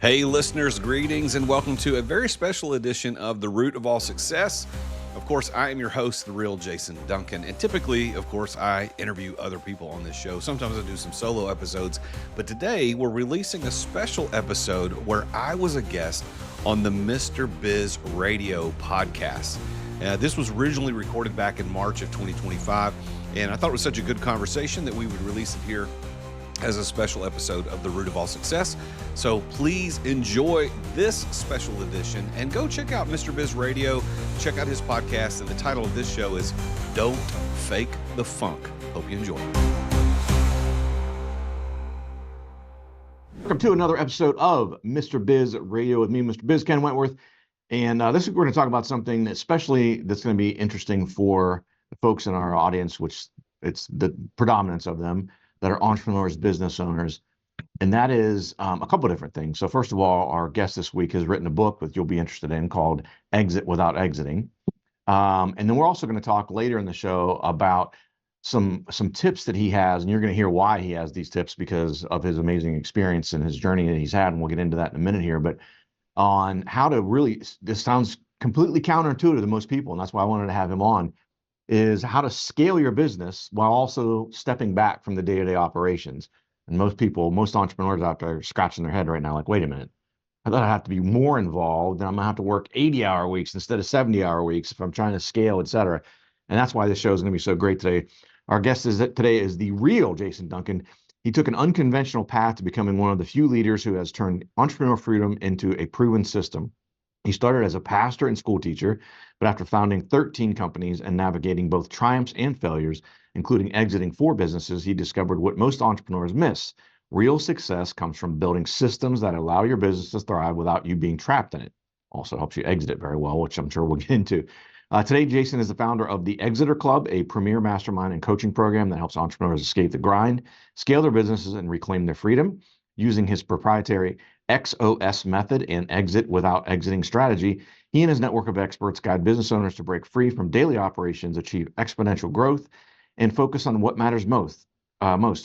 Hey listeners, greetings and welcome to a very special edition of The Root of All Success. Of course, I am your host, the real Jason Duncan, and typically, of course, I interview other people on this show. Sometimes I do some solo episodes, but today we're releasing a special episode where I was a guest on the Mr. Biz Radio podcast. This was originally recorded back in March of 2025, and I thought it was such a good conversation that we would release it here as a special episode of The Root of All Success. So please enjoy this special edition and go check out Mr. Biz Radio, check out his podcast, and the title of this show is Don't Fake the Funk. Hope you enjoy. Welcome to another episode of Mr. Biz Radio with me, Mr. Biz, Ken Wentworth. And this week we're going to talk about something especially that's going to be interesting for the folks in our audience, which it's the predominance of them that are entrepreneurs, business owners. And that is a couple of different things. So first of all, our guest this week has written a book that you'll be interested in called Exit Without Exiting. And then we're also going to talk later in the show about some tips that he has, and you're going to hear why he has these tips because of his amazing experience and his journey that he's had, and we'll get into that in a minute here, but on how to really, this sounds completely counterintuitive to most people, and that's why I wanted to have him on, is how to scale your business while also stepping back from the day-to-day operations. And most entrepreneurs out there are scratching their head right now, like, wait a minute, I thought I'd have to be more involved, and I'm gonna have to work 80-hour weeks instead of 70-hour weeks if I'm trying to scale, et cetera. And that's why this show is gonna be so great today. Our guest today is the real Jason Duncan. He took an unconventional path to becoming one of the few leaders who has turned entrepreneurial freedom into a proven system. He started as a pastor and school teacher, but after founding 13 companies and navigating both triumphs and failures, including exiting 4 businesses, he discovered what most entrepreneurs miss. Real success comes from building systems that allow your business to thrive without you being trapped in it. Also helps you exit it very well, which I'm sure we'll get into. Today, Jason is the founder of the Exiter Club, a premier mastermind and coaching program that helps entrepreneurs escape the grind, scale their businesses, and reclaim their freedom. Using his proprietary XOS method and exit without exiting strategy, he and his network of experts guide business owners to break free from daily operations, achieve exponential growth, and focus on what matters most,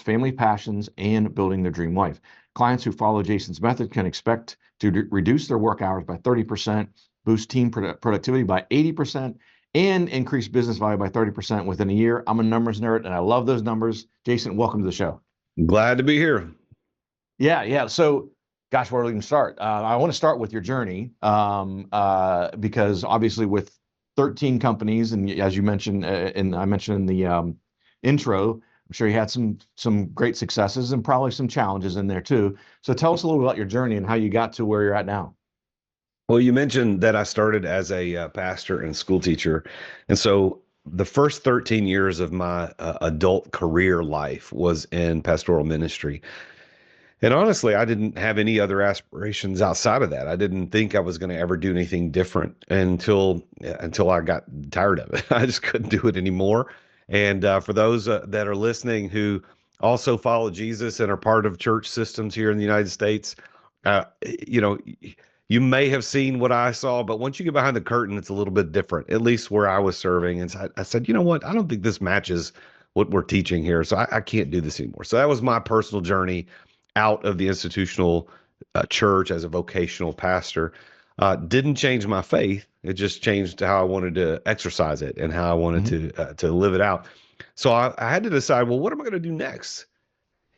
family passions and building their dream life. Clients who follow Jason's method can expect to reduce their work hours by 30%, boost team productivity by 80%, and increase business value by 30% within a year. I'm a numbers nerd, and I love those numbers. Jason, welcome to the show. Glad to be here. Yeah. So, gosh, where do we even start? I want to start with your journey because obviously with 13 companies, and as you mentioned, and I mentioned in the intro, I'm sure you had some great successes and probably some challenges in there too. So tell us a little bit about your journey and how you got to where you're at now. Well, you mentioned that I started as a pastor and school teacher. And so the first 13 years of my adult career life was in pastoral ministry. And honestly, I didn't have any other aspirations outside of that. I didn't think I was going to ever do anything different until I got tired of it. I just couldn't do it anymore. And for those that are listening who also follow Jesus and are part of church systems here in the United States, uh, you know, you may have seen what I saw, but once you get behind the curtain, it's a little bit different, at least where I was serving. And so I said, you know what? I don't think this matches what we're teaching here. So I can't do this anymore. So that was my personal journey out of the institutional church as a vocational pastor. Didn't change my faith. It just changed how I wanted to exercise it and how I wanted to live it out. So I had to decide, well, what am I going to do next?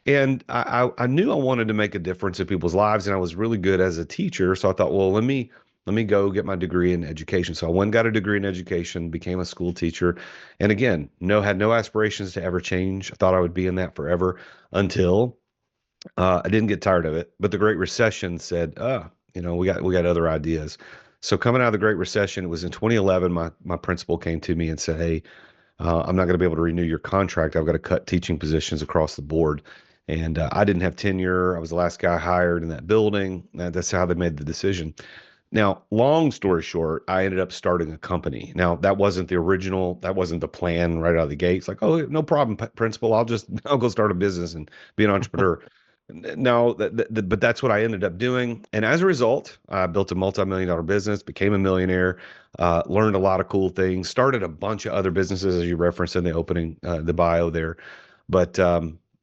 And I knew I wanted to make a difference in people's lives, and I was really good as a teacher. So I thought, well, let me go get my degree in education. So I went and got a degree in education, became a school teacher, and again, had no aspirations to ever change. I thought I would be in that forever until I didn't get tired of it. But the Great Recession said, we got other ideas. So coming out of the Great Recession, it was in 2011. My principal came to me and said, hey, I'm not going to be able to renew your contract. I've got to cut teaching positions across the board. And I didn't have tenure. I was the last guy hired in that building. That's how they made the decision. Now, long story short, I ended up starting a company. Now, that wasn't the plan right out of the gate. It's like, oh, no problem, principal. I'll go start a business and be an entrepreneur. No, but that's what I ended up doing. And as a result, I built a multi-million-dollar business, became a millionaire, learned a lot of cool things, started a bunch of other businesses, as you referenced in the opening, the bio there. But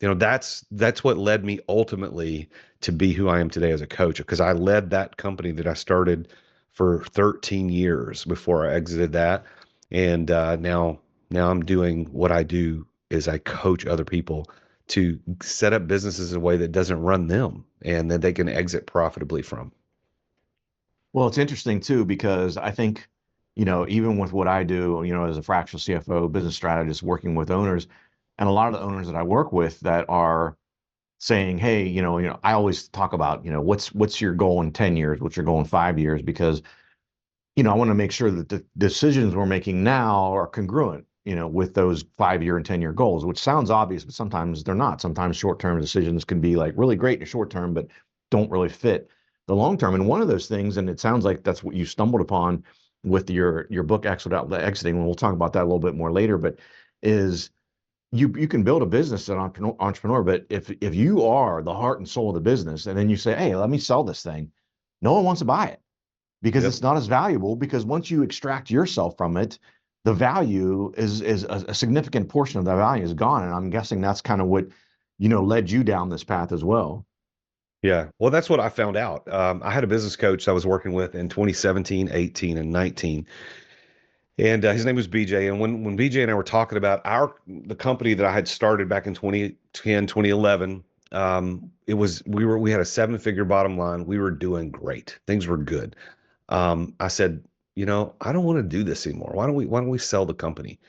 That's what led me ultimately to be who I am today as a coach, because I led that company that I started for 13 years before I exited that. And now I'm doing what I do is I coach other people to set up businesses in a way that doesn't run them and that they can exit profitably from. Well, it's interesting too, because I think, even with what I do, as a fractional CFO, business strategist, working with owners, and a lot of the owners that I work with that are saying, hey, I always talk about, what's your goal in 10 years, what's your goal in 5 years, because, I want to make sure that the decisions we're making now are congruent, with those 5 year and 10 year goals, which sounds obvious, but sometimes they're not. Sometimes short-term decisions can be like really great in the short term, but don't really fit the long term. And one of those things, and it sounds like that's what you stumbled upon with your book, Exit Out Exiting, and we'll talk about that a little bit more later, but is you can build a business as an entrepreneur, but if you are the heart and soul of the business, and then you say, hey, let me sell this thing, no one wants to buy it because Yep. it's not as valuable. Because once you extract yourself from it, the value is a significant portion of the value is gone. And I'm guessing that's kind of what led you down this path as well. Yeah. Well, that's what I found out. I had a business coach I was working with in 2017, 18, and 19. And his name was BJ. And when BJ and I were talking about the company that I had started back in 2010, 2011, we had a seven-figure bottom line. We were doing great. Things were good. I said, I don't want to do this anymore. Why don't we sell the company?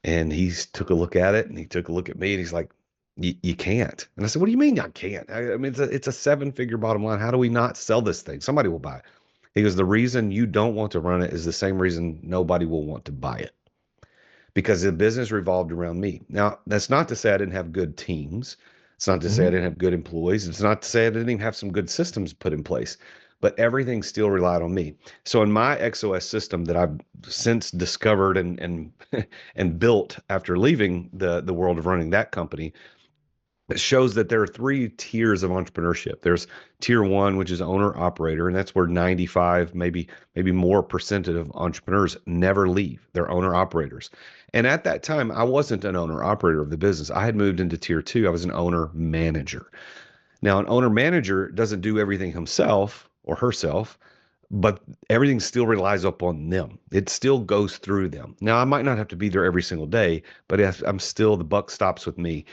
And he took a look at it and he took a look at me and he's like, you can't. And I said, what do you mean I can't? I mean, it's a seven-figure bottom line. How do we not sell this thing? Somebody will buy it. He goes, the reason you don't want to run it is the same reason nobody will want to buy it, because the business revolved around me. Now, that's not to say I didn't have good teams. It's not to say I Hmm. didn't have good employees. It's not to say I didn't even have some good systems put in place, but everything still relied on me. So in my XOS system that I've since discovered and and built after leaving the world of running that company, it shows that there are three tiers of entrepreneurship. There's tier one, which is owner operator, and that's where 95, maybe more percent of entrepreneurs never leave. They're owner operators. And at that time, I wasn't an owner operator of the business. I had moved into tier two. I was an owner manager. Now, an owner manager doesn't do everything himself or herself, but everything still relies upon them. It still goes through them. Now, I might not have to be there every single day, but if I'm still, the buck stops with me.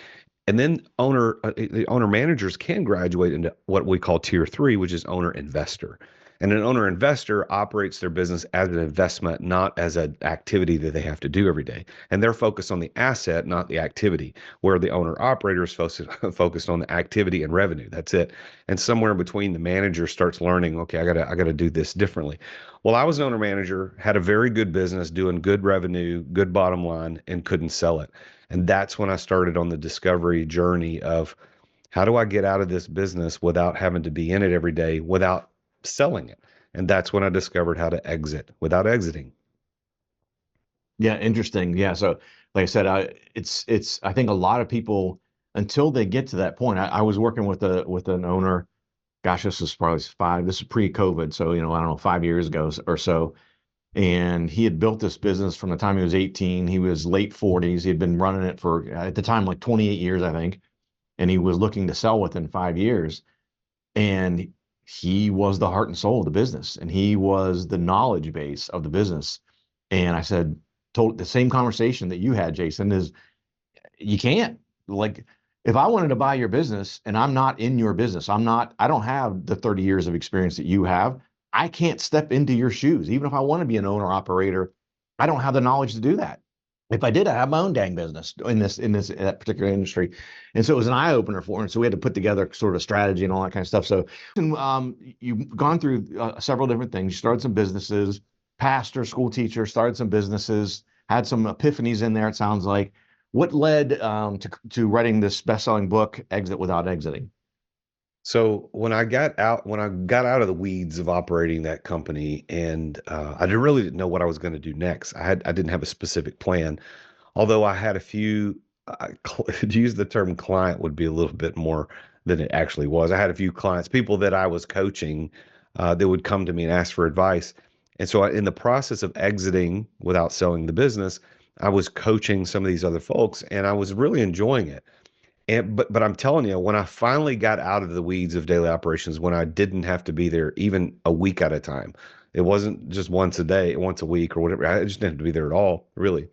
And then the owner managers can graduate into what we call tier three, which is owner investor. And an owner investor operates their business as an investment, not as an activity that they have to do every day. And they're focused on the asset, not the activity, where the owner operator is focused on the activity and revenue. That's it. And somewhere in between, the manager starts learning, okay, I gotta do this differently. Well, I was an owner manager, had a very good business, doing good revenue, good bottom line, and couldn't sell it. And that's when I started on the discovery journey of how do I get out of this business without having to be in it every day, without selling it. And that's when I discovered how to exit without exiting. Yeah, interesting. Yeah, so like I said, it's I think a lot of people, until they get to that point. I was working with an owner. Gosh, this is probably this is pre-COVID, so I don't know, 5 years ago or so. And he had built this business from the time he was 18. He was late 40s. He had been running it for, at the time, like 28 years, I think. And he was looking to sell within 5 years. And he was the heart and soul of the business. And he was the knowledge base of the business. And I said, told the same conversation that you had, Jason, is you can't. Like, if I wanted to buy your business and I'm not in your business, I don't have the 30 years of experience that you have. I can't step into your shoes. Even if I want to be an owner operator, I don't have the knowledge to do that. If I did, I have my own dang business in that particular industry. And so it was an eye opener for him. So we had to put together sort of strategy and all that kind of stuff. So you've gone through several different things. You started some businesses, pastor, school teacher, started some businesses, had some epiphanies in there, it sounds like. What led to writing this best-selling book, Exit Without Exiting? So when I got out of the weeds of operating that company, and I didn't know what I was going to do next. I didn't have a specific plan, although I had a few. To use the term client would be a little bit more than it actually was. I had a few clients, people that I was coaching, that would come to me and ask for advice. And so, in the process of exiting without selling the business, I was coaching some of these other folks, and I was really enjoying it. But I'm telling you, when I finally got out of the weeds of daily operations, when I didn't have to be there even a week at a time, it wasn't just once a day, once a week or whatever. I just didn't have to be there at all, really.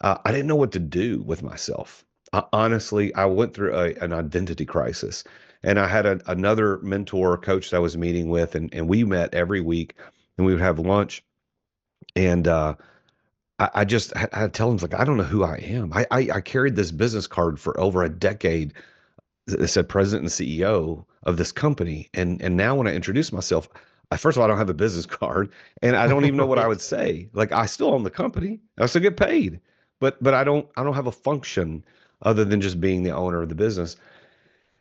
I didn't know what to do with myself. Honestly, I went through an identity crisis, and I had another mentor coach that I was meeting with, and we met every week, and we would have lunch, and I just I tell him like I don't know who I am. I carried this business card for over a decade that said president and CEO of this company. And now when I introduce myself, first of all, I don't have a business card and I don't even know what I Right. would say. Like I still own the company. I still get paid, but I don't have a function other than just being the owner of the business.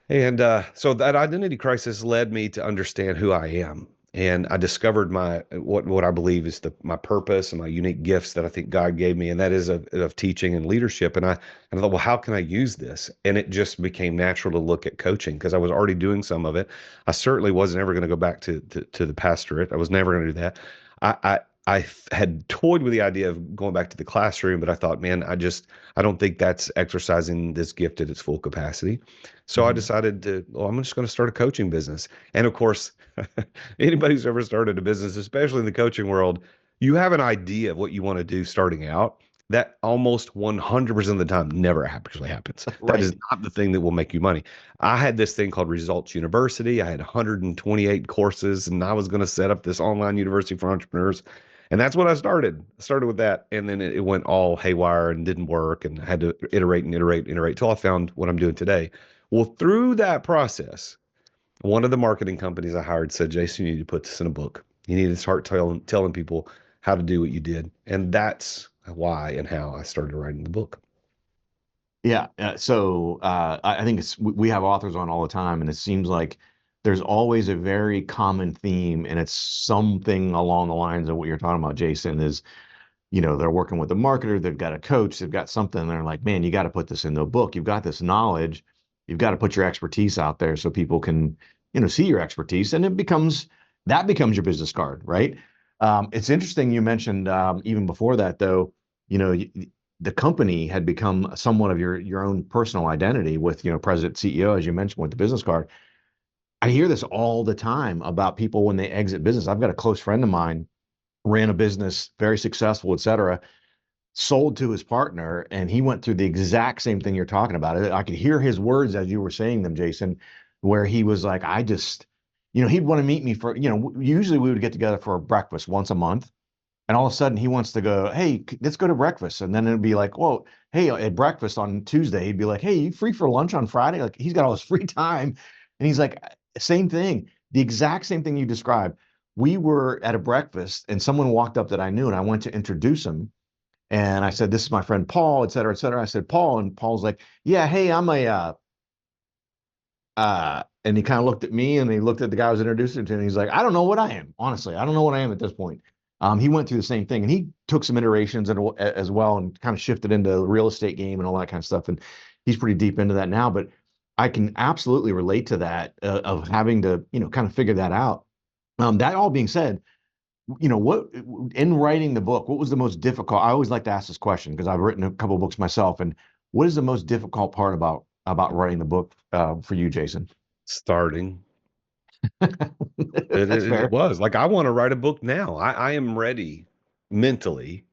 And so that identity crisis led me to understand who I am. And I discovered what I believe is my purpose and my unique gifts that I think God gave me, and that is of teaching and leadership. And I thought, well, how can I use this? And it just became natural to look at coaching because I was already doing some of it. I certainly wasn't ever going to go back to the pastorate. I was never going to do that. I had toyed with the idea of going back to the classroom, but I thought, man, I don't think that's exercising this gift at its full capacity. So I Mhm. decided well, I'm just going to start a coaching business. And of course, anybody who's ever started a business, especially in the coaching world, you have an idea of what you want to do starting out. That almost 100% of the time never actually happens. That is Right. not the thing that will make you money. I had this thing called Results University. I had 128 courses, and I was going to set up this online university for entrepreneurs. And that's what I started. I started with that. And then it went all haywire and didn't work. And I had to iterate and iterate and iterate till I found what I'm doing today. Well, through that process, one of the marketing companies I hired said, Jason, you need to put this in a book. You need to start telling people how to do what you did. And that's why and how I started writing the book. Yeah. I think we have authors on all the time, and it seems like there's always a very common theme, and it's something along the lines of what you're talking about, Jason, is, they're working with a marketer, they've got a coach, they've got something, and they're like, man, you got to put this in the book. You've got this knowledge, you've got to put your expertise out there so people can, see your expertise, and that becomes your business card, right? It's interesting you mentioned even before that, though, you know, the company had become somewhat of your own personal identity with, president, CEO, as you mentioned, with the business card. I hear this all the time about people when they exit business. I've got a close friend of mine, ran a business, very successful, et cetera, sold to his partner, and he went through the exact same thing you're talking about. I could hear his words as you were saying them, Jason, where he was like, I just, he'd want to meet me for, usually we would get together for a breakfast once a month. And all of a sudden he wants to go, hey, let's go to breakfast. And then it'd be like, whoa, hey, at breakfast on Tuesday, he'd be like, hey, you free for lunch on Friday? Like he's got all this free time. And he's like, same thing, the exact same thing you described. We were at a breakfast and someone walked up that I knew, and I went to introduce him. And I said, this is my friend Paul, et cetera, et cetera. I said, Paul, and Paul's like, yeah, hey, I'm and he kind of looked at me and he looked at the guy I was introducing to, and he's like, I don't know what I am. Honestly, I don't know what I am at this point. He went through the same thing, and he took some iterations as well, and kind of shifted into the real estate game and all that kind of stuff. And he's pretty deep into that now. But I can absolutely relate to that of having to, kind of figure that out. That all being said, what in writing the book, what was the most difficult? I always like to ask this question because I've written a couple of books myself. And what is the most difficult part about writing the book for you, Jason? Starting. That's It fair. was like I want to write a book now. I am ready mentally,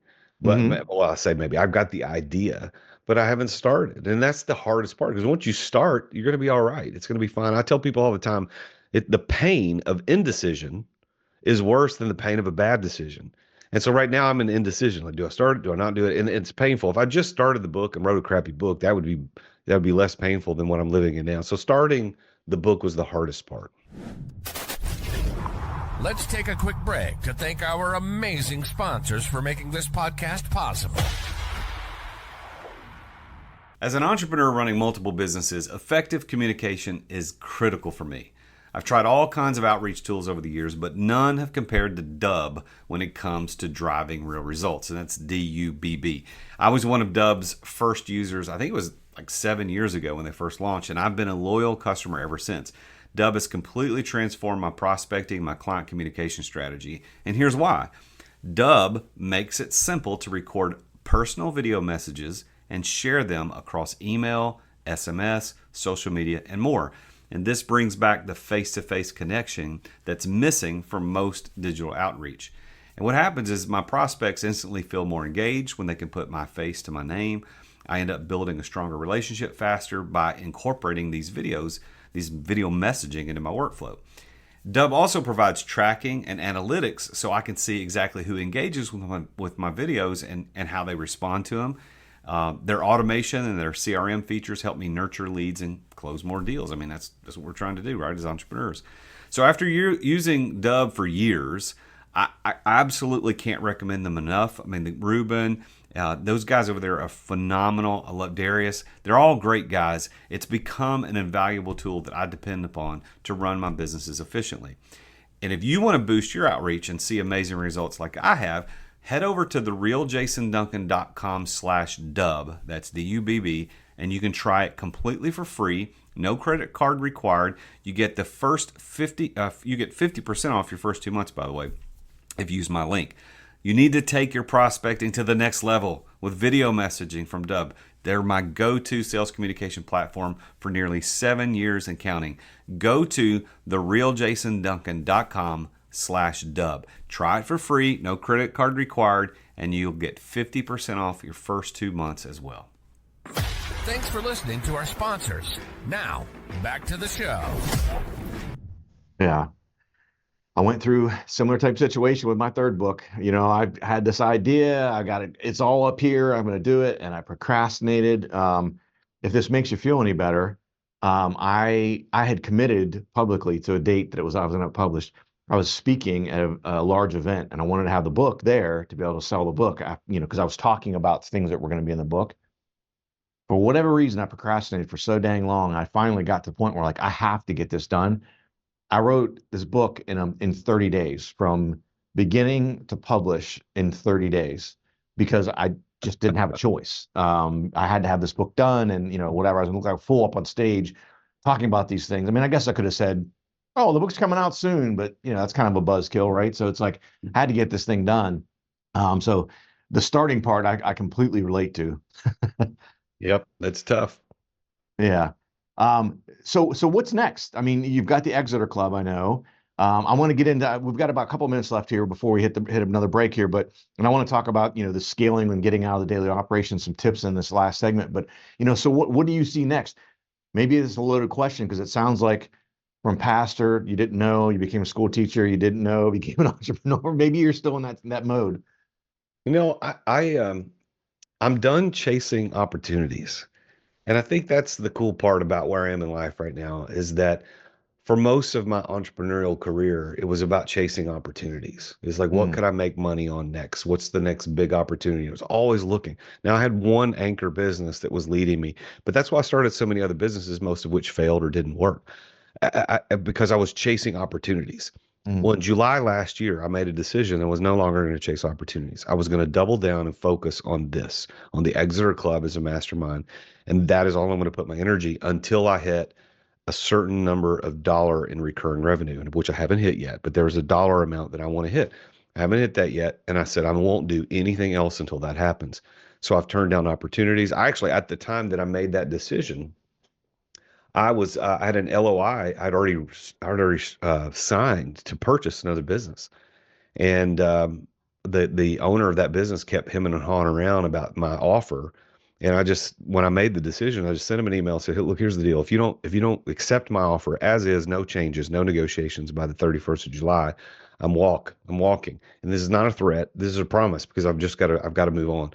but Hmm. well, I say maybe I've got the idea, but I haven't started, and that's the hardest part. Because once you start, you're going to be all right. It's going to be fine. I tell people all the time, the pain of indecision is worse than the pain of a bad decision. And so right now I'm in indecision. Like, do I start it? Do I not do it? And it's painful. If I just started the book and wrote a crappy book, that would be less painful than what I'm living in now. So starting the book was the hardest part. Let's take a quick break to thank our amazing sponsors for making this podcast possible. As an entrepreneur running multiple businesses, effective communication is critical for me. I've tried all kinds of outreach tools over the years, but none have compared to Dubb when it comes to driving real results, and that's DUBB. I was one of Dubb's first users. I think it was like 7 years ago when they first launched, and I've been a loyal customer ever since. Dubb has completely transformed my prospecting, my client communication strategy, and here's why. Dubb makes it simple to record personal video messages and share them across email, SMS, social media, and more. And this brings back the face-to-face connection that's missing from most digital outreach. And what happens is my prospects instantly feel more engaged when they can put my face to my name. I end up building a stronger relationship faster by incorporating these video messaging into my workflow. Dub also provides tracking and analytics so I can see exactly who engages with my videos and how they respond to them. Their automation and their CRM features help me nurture leads and close more deals. I mean, that's what we're trying to do, right, as entrepreneurs. So after using Dub for years, I absolutely can't recommend them enough. I mean, Ruben, those guys over there are phenomenal. I love Darius. They're all great guys. It's become an invaluable tool that I depend upon to run my businesses efficiently. And if you want to boost your outreach and see amazing results like I have, head over to therealjasonduncan.com/dub. That's DUBB, and you can try it completely for free. No credit card required. You get the first 50% off your first 2 months, by the way, if you use my link. You need to take your prospecting to the next level with video messaging from Dub. They're my go-to sales communication platform for nearly 7 years and counting. Go to therealjasonduncan.com/dub. Try it for free, no credit card required, and you'll get 50% off your first 2 months as well. Thanks for listening to our sponsors. Now, back to the show. Yeah. I went through similar type situation with my third book. You know, I had this idea, I got it, it's all up here, I'm going to do it, and I procrastinated. If this makes you feel any better, I had committed publicly to a date that I was going to publish. I was speaking at a large event, and I wanted to have the book there to be able to sell the book. Because I was talking about things that were going to be in the book. For whatever reason, I procrastinated for so dang long. I finally got to the point where I have to get this done. I wrote this book in 30 days, from beginning to publish in 30 days, because I just didn't have a choice. I had to have this book done, and whatever. I was going to look full up on stage talking about these things. I mean, I guess I could have said, "Oh, the book's coming out soon," but that's kind of a buzzkill, right? So it's I had to get this thing done. So the starting part, I completely relate to. Yep, that's tough. Yeah. So what's next? I mean, you've got the Exeter Club, I know. I want to get into, we've got about a couple minutes left here before we hit another break here, and I want to talk about, the scaling and getting out of the daily operations, some tips in this last segment. But, so what do you see next? Maybe it's a loaded question, because it sounds like from pastor, you didn't know, you became a school teacher, you didn't know, became an entrepreneur. Maybe you're still in that mode. I'm done chasing opportunities. And I think that's the cool part about where I am in life right now, is that for most of my entrepreneurial career, it was about chasing opportunities. It's what could I make money on next? What's the next big opportunity? I was always looking. Now, I had one anchor business that was leading me, but that's why I started so many other businesses, most of which failed or didn't work, because I was chasing opportunities. Well, in July last year, I made a decision and was no longer going to chase opportunities. I was going to double down and focus on the Exeter Club as a mastermind. And that is all I'm going to put my energy until I hit a certain number of dollar in recurring revenue, which I haven't hit yet, but there's a dollar amount that I want to hit. I haven't hit that yet. And I said, I won't do anything else until that happens. So I've turned down opportunities. I actually, at the time that I made that decision, I had an LOI. I'd already signed to purchase another business. And the owner of that business kept hemming and hawing around about my offer. And when I made the decision, I just sent him an email and said, "Hey, look, here's the deal. If you don't accept my offer as is, no changes, no negotiations by the 31st of July, I'm walking. And this is not a threat. This is a promise, because I've got to move on."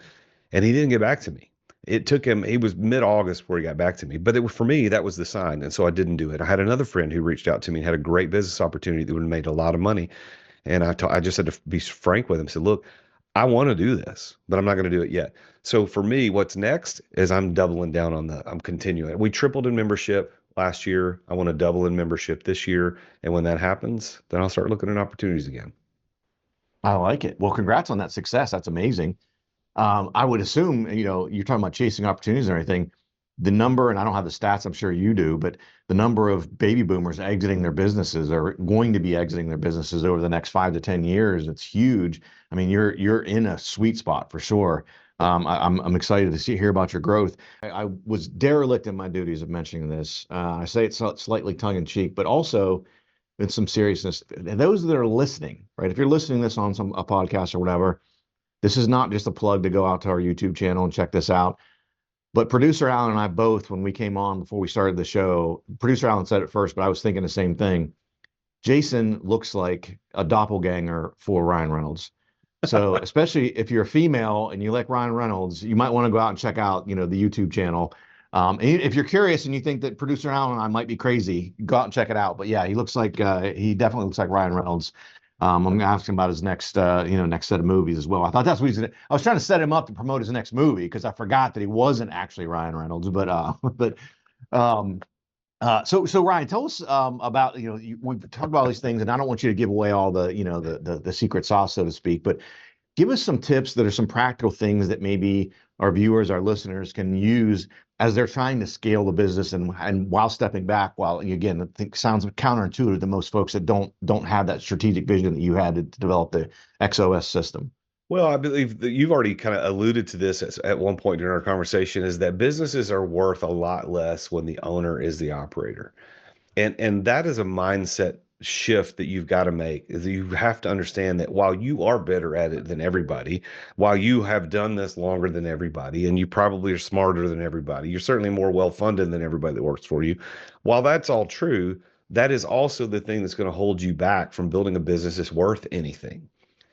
And he didn't get back to me. It took him, he was mid-August before he got back to me. But for me, that was the sign. And so I didn't do it. I had another friend who reached out to me and had a great business opportunity that would have made a lot of money. And I just had to be frank with him. Said, "Look, I want to do this, but I'm not going to do it yet." So for me, what's next is I'm doubling down I'm continuing. We tripled in membership last year. I want to double in membership this year. And when that happens, then I'll start looking at opportunities again. I like it. Well, congrats on that success. That's amazing. I would assume, you're talking about chasing opportunities and everything. The number, and I don't have the stats, I'm sure you do, but the number of baby boomers exiting their businesses, or going to be exiting their businesses over the next 5 to 10 years, it's huge. I mean, you're in a sweet spot for sure. I'm excited to hear about your growth. I was derelict in my duties of mentioning this. I say it's slightly tongue in cheek, but also in some seriousness. And those that are listening, right? If you're listening to this on a podcast or whatever, this is not just a plug to go out to our YouTube channel and check this out. But producer Alan and I both, when we came on before we started the show, producer Alan said it first, but I was thinking the same thing. Jason looks like a doppelganger for Ryan Reynolds. So especially if you're a female and you like Ryan Reynolds, you might want to go out and check out, the YouTube channel. And if you're curious and you think that producer Alan and I might be crazy, go out and check it out. But yeah, he definitely looks like Ryan Reynolds. I'm going to ask him about his next set of movies as well. I thought that's what I was trying to set him up to promote his next movie because I forgot that he wasn't actually Ryan Reynolds. So Ryan, tell us about, we've talked about all these things, and I don't want you to give away all the secret sauce, so to speak, but give us some tips that are some practical things that maybe our viewers, our listeners can use as they're trying to scale the business and while stepping back, while, again, I think sounds counterintuitive to most folks that don't have that strategic vision that you had to develop the XOS system. Well, I believe that you've already kind of alluded to this at one point during our conversation, is that businesses are worth a lot less when the owner is the operator. And that is a mindset shift that you've got to make. Is you have to understand that while you are better at it than everybody, while you have done this longer than everybody, and you probably are smarter than everybody, you're certainly more well-funded than everybody that works for you. While that's all true, that is also the thing that's going to hold you back from building a business that's worth anything.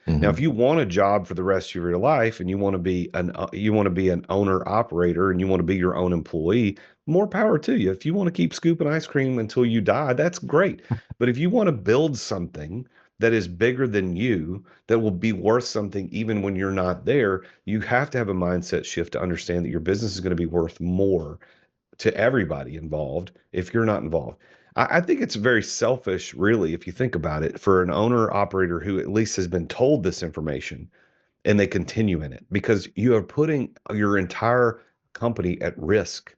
Now, if you want a job for the rest of your life and you want to be an owner operator and you want to be your own employee, more power to you. If you want to keep scooping ice cream until you die, that's great. But if you want to build something that is bigger than you, that will be worth something even when you're not there, you have to have a mindset shift to understand that your business is going to be worth more to everybody involved if you're not involved. I think it's very selfish, really, if you think about it, for an owner operator who at least has been told this information and they continue in it, because you are putting your entire company at risk.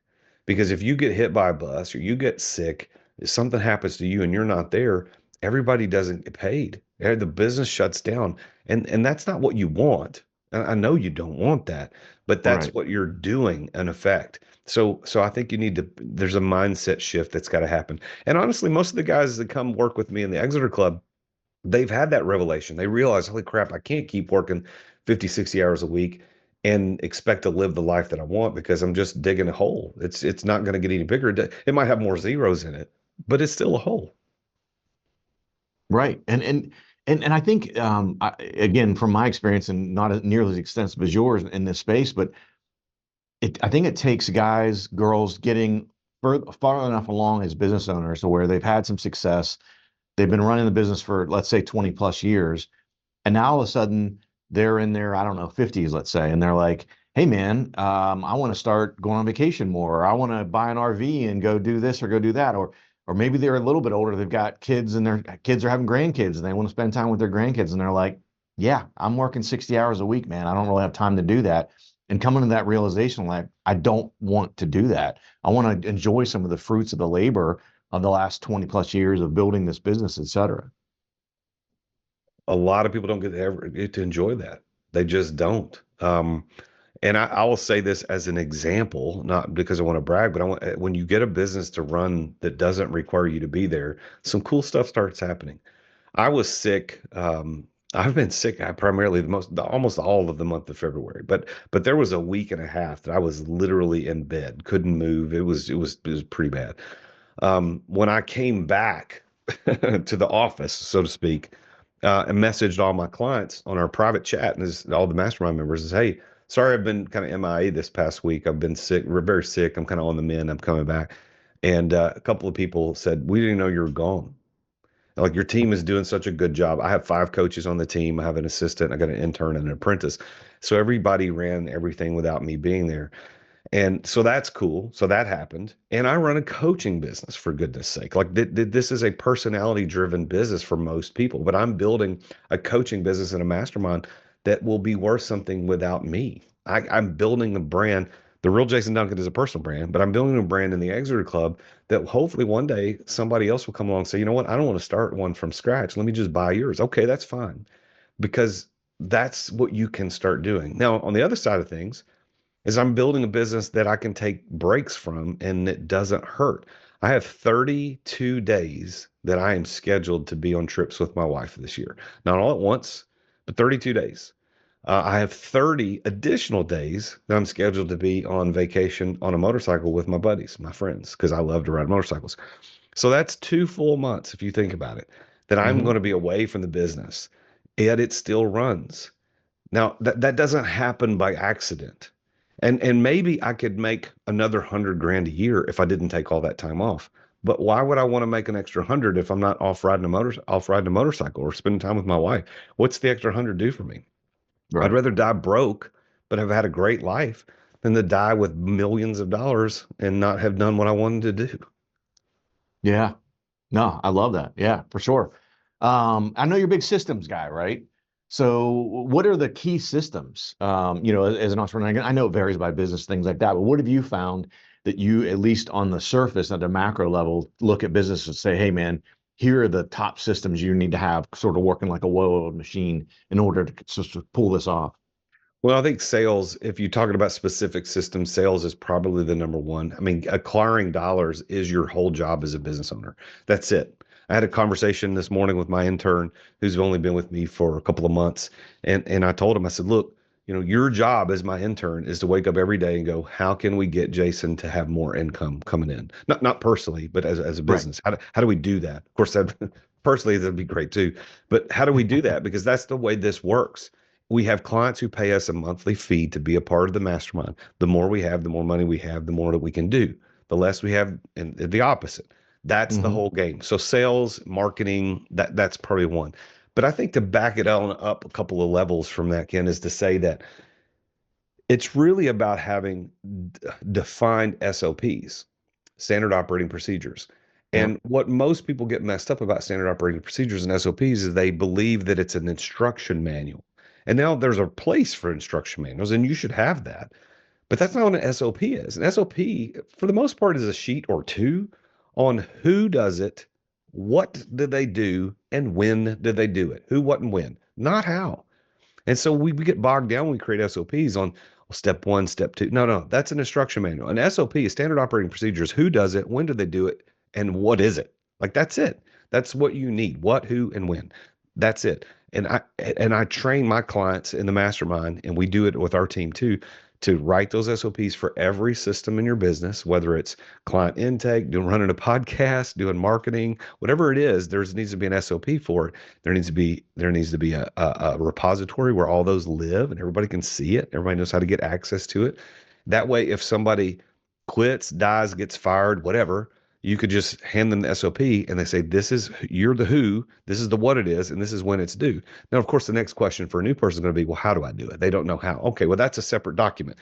Because if you get hit by a bus or you get sick, if something happens to you and you're not there, everybody doesn't get paid. The business shuts down. And that's not what you want. I know you don't want that, but that's Right. what you're doing in effect. So I think there's a mindset shift that's got to happen. And honestly, most of the guys that come work with me in the Exeter Club, they've had that revelation. They realize, holy crap, I can't keep working 50, 60 hours a week and expect to live the life that I want, because I'm just digging a hole. It's not going to get any bigger. It might have more zeros in it, but it's still a hole. Right. And I think, again, from my experience, and not nearly as extensive as yours in this space, but I think it takes guys, girls getting far enough along as business owners to where they've had some success. They've been running the business for, let's say, 20 plus years. And now all of a sudden they're in their, I don't know, 50s, let's say, and they're like, hey, man, I want to start going on vacation more. Or I want to buy an RV and go do this or go do that. Or maybe they're a little bit older. They've got kids and their kids are having grandkids and they want to spend time with their grandkids. And they're like, yeah, I'm working 60 hours a week, man. I don't really have time to do that. And coming to that realization, like, I don't want to do that. I want to enjoy some of the fruits of the labor of the last 20 plus years of building this business, et cetera. A lot of people don't get to enjoy that. They just don't. And I will say this as an example, not because I want to brag, but when you get a business to run that doesn't require you to be there, some cool stuff starts happening. I was sick. I've been sick primarily almost all of the month of February, but there was a week and a half that I was literally in bed, couldn't move. It was pretty bad. When I came back to the office, so to speak, and messaged all my clients on our private chat and all the mastermind members is, hey, sorry, I've been kind of MIA this past week. I've been sick. We're very sick. I'm kind of on the mend. I'm coming back. And a couple of people said, we didn't know you were gone. Like, your team is doing such a good job. I have 5 coaches on the team. I have an assistant. I got an intern and an apprentice. So everybody ran everything without me being there. And so that's cool. So that happened. And I run a coaching business, for goodness sake. Like, this is a personality driven business for most people, but I'm building a coaching business and a mastermind that will be worth something without me. I'm building a brand. The real Jason Duncan is a personal brand, but I'm building a brand in the Exeter Club that hopefully one day somebody else will come along and say, you know what? I don't want to start one from scratch. Let me just buy yours. Okay, that's fine. Because that's what you can start doing. Now, on the other side of things is I'm building a business that I can take breaks from and it doesn't hurt. I have 32 days that I am scheduled to be on trips with my wife this year. Not all at once, but 32 days. I have 30 additional days that I'm scheduled to be on vacation on a motorcycle with my buddies, my friends, because I love to ride motorcycles. So that's 2 full months, if you think about it, that I'm going to be away from the business, yet it still runs. Now, that doesn't happen by accident. And maybe I could make another 100 grand a year if I didn't take all that time off. But why would I want to make an extra 100 if I'm not off riding a motorcycle or spending time with my wife? What's the extra 100 do for me? Right. I'd rather die broke, but have had a great life than to die with millions of dollars and not have done what I wanted to do. Yeah. No, I love that. Yeah, for sure. I know you're a big systems guy, right? So what are the key systems, as an entrepreneur? I know it varies by business, things like that, but what have you found that you, at least on the surface, at the macro level, look at business and say, hey, man, here are the top systems you need to have sort of working like a well-oiled machine in order to pull this off? Well, I think sales, if you're talking about specific systems, sales is probably the number one. I mean, acquiring dollars is your whole job as a business owner. That's it. I had a conversation this morning with my intern who's only been with me for a couple of months. And I told him, I said, look, your job as my intern is to wake up every day and go, how can we get Jason to have more income coming in? Not personally, but as a business. Right. How do we do that? Of course, personally, that'd be great too. But how do we do that? Because that's the way this works. We have clients who pay us a monthly fee to be a part of the mastermind. The more we have, the more money we have, the more that we can do. The less we have, and the opposite. That's the whole game. So sales, marketing, that's probably one. But I think to back it on up a couple of levels from that, Ken, is to say that it's really about having defined SOPs, standard operating procedures. And what most people get messed up about standard operating procedures and SOPs is they believe that it's an instruction manual. And now there's a place for instruction manuals, and you should have that. But that's not what an SOP is. An SOP, for the most part, is a sheet or two on who does it, what did they do, and when did they do it? Who, what, and when, not how. And so we get bogged down when we create SOPs on step one, step two. No, that's an instruction manual. An SOP, a standard operating procedures, who does it, when did they do it, and what is it? Like, that's it. That's what you need. What, who, and when. That's it. And I train my clients in the mastermind, and we do it with our team too, to write those SOPs for every system in your business, whether it's client intake, running a podcast, doing marketing, whatever it is. There needs to be an SOP for it. There needs to be a repository where all those live and everybody can see it. Everybody knows how to get access to it. That way, if somebody quits, dies, gets fired, whatever, you could just hand them the SOP and they say, you're the who, this is the what it is, and this is when it's due. Now, of course, the next question for a new person is going to be, well, how do I do it? They don't know how. Okay, well, that's a separate document.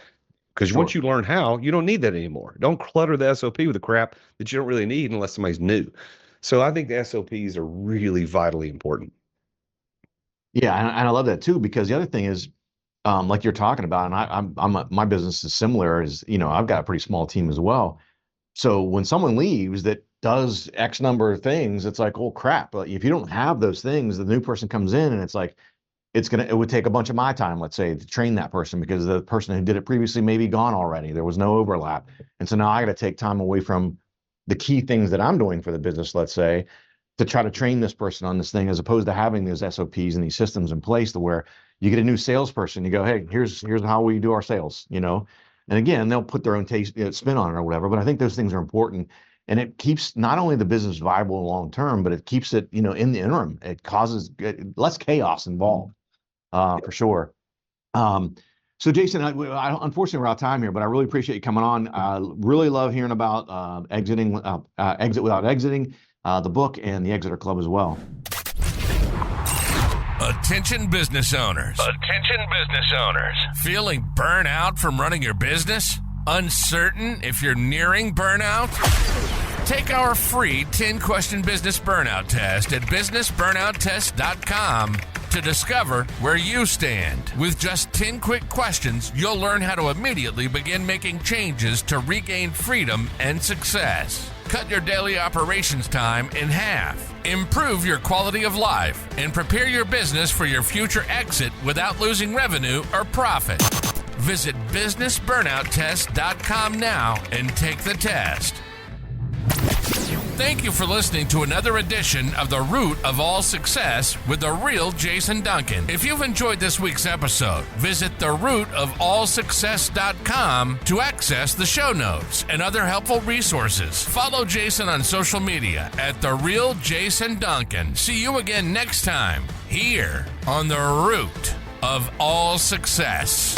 Because once you learn how, you don't need that anymore. Don't clutter the SOP with the crap that you don't really need unless somebody's new. So I think the SOPs are really vitally important. Yeah, and I love that too, because the other thing is, like you're talking about, and my business is similar, is, I've got a pretty small team as well. So when someone leaves that does X number of things, it's like, oh crap. If you don't have those things, the new person comes in and it's like, it would take a bunch of my time, let's say, to train that person, because the person who did it previously may be gone already. There was no overlap. And so now I got to take time away from the key things that I'm doing for the business, let's say, to try to train this person on this thing, as opposed to having those SOPs and these systems in place to where you get a new salesperson, you go, hey, here's how we do our sales, And again, they'll put their own taste, spin on it or whatever. But I think those things are important, and it keeps not only the business viable long term, but it keeps it, in the interim. It causes less chaos involved, for sure. So, Jason, unfortunately we're out of time here, but I really appreciate you coming on. Really love hearing about Exit Without Exiting, the book, and the Exeter Club as well. Attention business owners. Attention business owners. Feeling burnout from running your business? Uncertain if you're nearing burnout? Take our free 10-question business burnout test at businessburnouttest.com to discover where you stand. With just 10 quick questions, you'll learn how to immediately begin making changes to regain freedom and success. cut your daily operations time in half, improve your quality of life, and prepare your business for your future exit without losing revenue or profit. Visit businessburnouttest.com now and take the test. Thank you for listening to another edition of The Root of All Success with the real Jason Duncan. If you've enjoyed this week's episode, visit therootofallsuccess.com to access the show notes and other helpful resources. Follow Jason on social media at The Real Jason Duncan. See you again next time here on The Root of All Success.